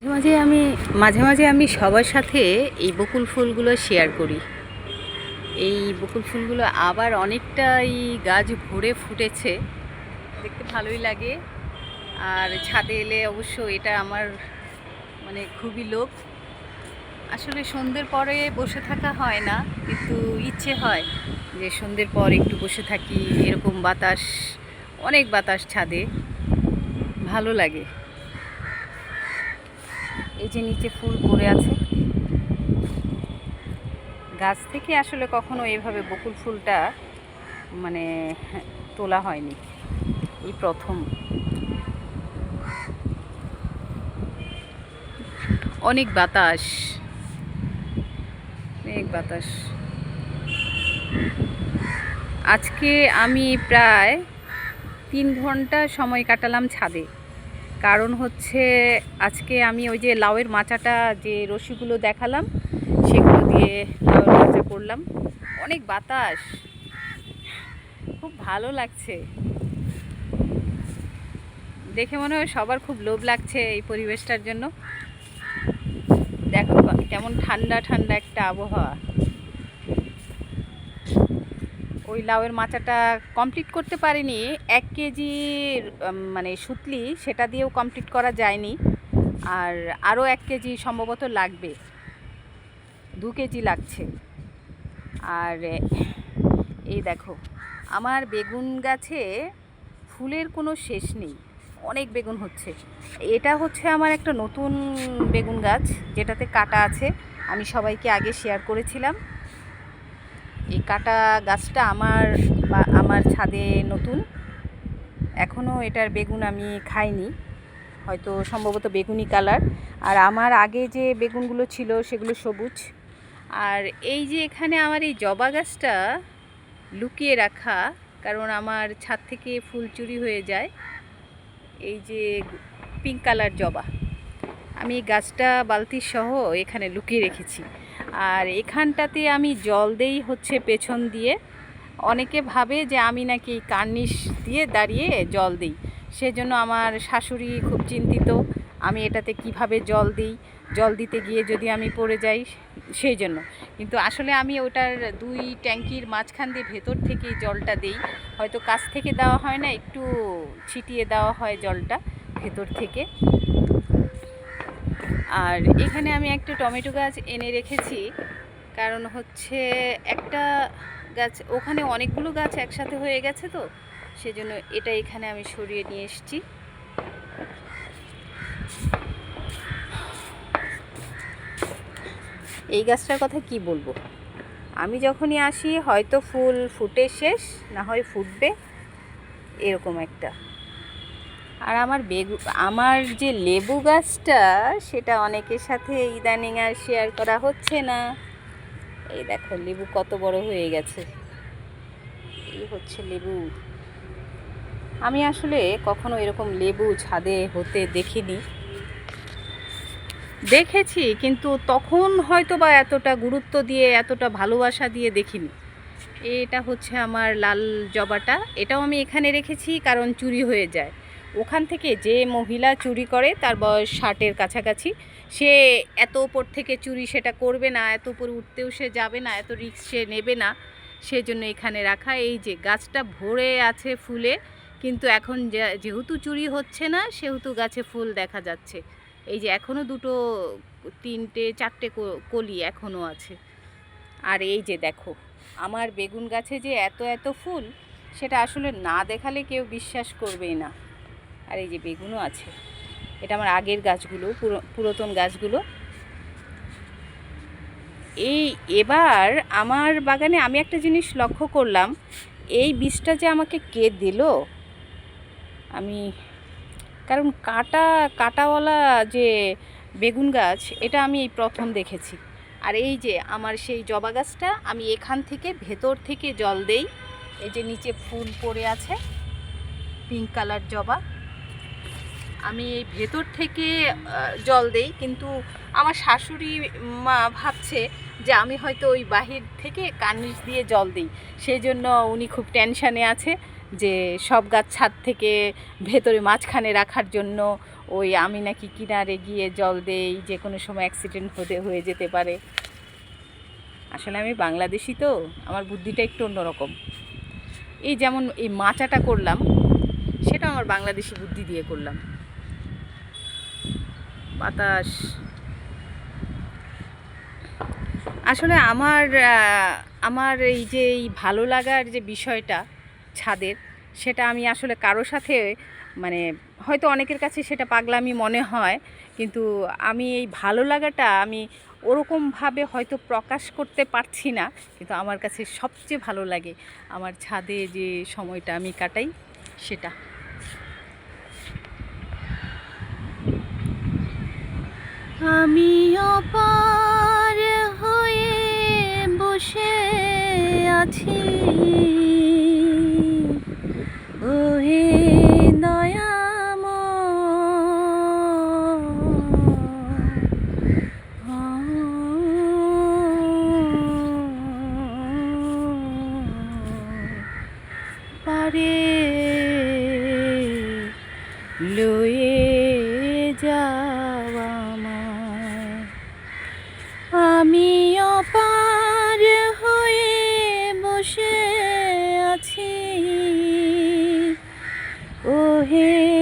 মাঝে মাঝে আমি সবার সাথে এই বকুল ফুলগুলো শেয়ার করি। এই বকুল ফুলগুলো আবার অনেকটাই গাছ ভরে ফুটেছে, দেখতে ভালোই লাগে। আর ছাদে এলে অবশ্য এটা আমার খুবই লোভ। আসলে সন্ধ্যের পরে বসে থাকা হয় না, কিন্তু ইচ্ছে হয় যে সন্ধ্যের পর একটু বসে থাকি। এরকম বাতাস, অনেক বাতাস ছাদে, ভালো লাগে। এই যে নিচে ফুল পড়ে আছে, গাছ থেকে আসলে কখনো এভাবে বকুল ফুলটা মানে তোলা হয়নি, এই প্রথম। অনেক বাতাস, অনেক বাতাস। আজকে আমি প্রায় 3 ঘন্টা সময় কাটালাম ছাদে। কারণ হচ্ছে আজকে আমি ওই যে লাউয়ের মাচাটা, যে রশিগুলো দেখালাম, সেগুলো দিয়ে লাউয়ের মাচা করলাম। অনেক বাতাস, খুব ভালো লাগছে। দেখে মনে হয় সবার খুব লোভ লাগছে এই পরিবেশটার জন্য। দেখো কেমন ঠান্ডা ঠান্ডা একটা আবহাওয়া। ওই লাউয়ের মাচাটা কমপ্লিট করতে পারিনি। 1 কেজি সুতলি, সেটা দিয়েও কমপ্লিট করা যায়নি। আর আরও 1 কেজি সম্ভবত লাগবে, 2 কেজি লাগছে। আর এই দেখো, আমার বেগুন গাছে ফুলের কোনো শেষ নেই, অনেক বেগুন হচ্ছে। এটা হচ্ছে আমার একটা নতুন বেগুন গাছ, যেটাতে কাটা আছে। আমি সবাইকে আগে শেয়ার করেছিলাম। এই কাটা গাছটা আমার ছাদে নতুন, এখনও এটার বেগুন আমি খাইনি, হয়তো সম্ভবত বেগুনি কালার। আর আমার আগে যে বেগুনগুলো ছিল সেগুলো সবুজ। আর এই যে এখানে আমার এই জবা গাছটা লুকিয়ে রাখা, কারণ আমার ছাদ থেকে ফুল চুরি হয়ে যায়। এই যে পিঙ্ক কালার জবা, আমি এই গাছটা বালতি সহ এখানে লুকিয়ে রেখেছি। আর এখানটাতে আমি জল দেই হচ্ছে পেছন দিয়ে। অনেকে ভাবে যে আমি নাকি কার্নিশ দিয়ে দাঁড়িয়ে জল দিই, সেজন্য আমার শাশুড়ি খুব চিন্তিত আমি এটাতে কিভাবে জল দিই, জল দিতে গিয়ে যদি আমি পড়ে যাই সেই জন্য। কিন্তু আসলে আমি ওটার 2 ট্যাঙ্কির মাঝখান দিয়ে ভেতর থেকেই জলটা দিই। হয়তো কাছ থেকে দেওয়া হয় না, একটু ছিটিয়ে দেওয়া হয় জলটা ভেতর থেকে। আর এখানে আমি একটা টমেটো গাছ এনে রেখেছি, কারণ হচ্ছে একটা গাছ, ওখানে অনেকগুলো গাছ একসাথে হয়ে গেছে, তো সেজন্য এটা এখানে আমি সরিয়ে নিয়ে এসেছি। এই গাছটার কথা কি বলবো, আমি যখনই আসি হয়তো ফুল ফুটে শেষ, না হয় ফুটবে, এরকম একটা। আর আমার যে লেবু গাছটা, সেটা অনেকের সাথে ইদানিং আর শেয়ার করা হচ্ছে না। এই দেখো লেবু কত বড় হয়ে গেছে, এই হচ্ছে লেবু। আমি আসলে কখনো এরকম লেবু ছাদে হতে দেখিনি, দেখেছি কিন্তু তখন হয়তো বা এতটা গুরুত্ব দিয়ে, এতটা ভালোবাসা দিয়ে দেখিনি। এটা হচ্ছে আমার লাল জবাটা, এটাও আমি এখানে রেখেছি কারণ চুরি হয়ে যায়। ওখান থেকে যে মহিলা চুরি করে, তার বয়স 60-এর কাছাকাছি, সে এত উপর থেকে চুরি সেটা করবে না, এত উপরে উঠতেও সে যাবে না, এত রিস্ক সে নেবে না, সেজন্য এখানে রাখা। এই যে গাছটা ভরে আছে ফুলে, কিন্তু এখন যেহেতু চুরি হচ্ছে না, সেহেতু গাছে ফুল দেখা যাচ্ছে। এই যে এখনও 2, 3, 4টে কলি এখনও আছে। আর এই যে দেখো, আমার বেগুন গাছে যে এত এত ফুল, সেটা আসলে না দেখালে কেউ বিশ্বাস করবেই না। আর এই যে বেগুনও আছে, এটা আমার আগের গাছগুলো, পুরাতন গাছগুলো। এবার আমার বাগানে আমি একটা জিনিস লক্ষ্য করলাম, এই বীজটা যে আমাকে কে দিল, আমি কারণ কাটাওয়ালা যে বেগুন গাছ, এটা আমি এই প্রথম দেখেছি। আর এই যে আমার সেই জবা গাছটা, আমি এখান থেকে ভেতর থেকে জল দেই। এই যে নিচে ফুল পড়ে আছে, পিঙ্ক কালার জবা, আমি এই ভেতর থেকে জল দেই। কিন্তু আমার শাশুড়ি মা ভাবছে যে আমি হয়তো ওই বাহির থেকে কার্নিশ দিয়ে জল দিই, সেই জন্য উনি খুব টেনশানে আছে যে সব গাছ ছাদ থেকে ভেতরে মাঝখানে রাখার জন্য ওই আমি নাকি কিনারে গিয়ে জল দেই, যে কোনো সময় অ্যাক্সিডেন্ট হয়ে যেতে পারে। আসলে আমি বাংলাদেশি তো, আমার বুদ্ধিটা একটু অন্যরকম। এই যেমন এই মাচাটা করলাম, সেটা আমার বাংলাদেশি বুদ্ধি দিয়ে করলাম। বাতাস, আসলে আমার এই যে এই ভালো লাগার যে বিষয়টা ছাদের, সেটা আমি আসলে কারো সাথে মানে হয়তো অনেকের কাছে সেটা পাগলামি মনে হয়, কিন্তু আমি এই ভালো লাগাটা আমি ওরকমভাবে হয়তো প্রকাশ করতে পারছি না, কিন্তু আমার কাছে সবচেয়ে ভালো লাগে আমার ছাদে যে সময়টা আমি কাটাই সেটা। আমি অপার হয়ে বসে আছি, ওহে পারে লয়ে যাওয়া আমায়, আমি অপার হয়ে বসে আছি, ওহে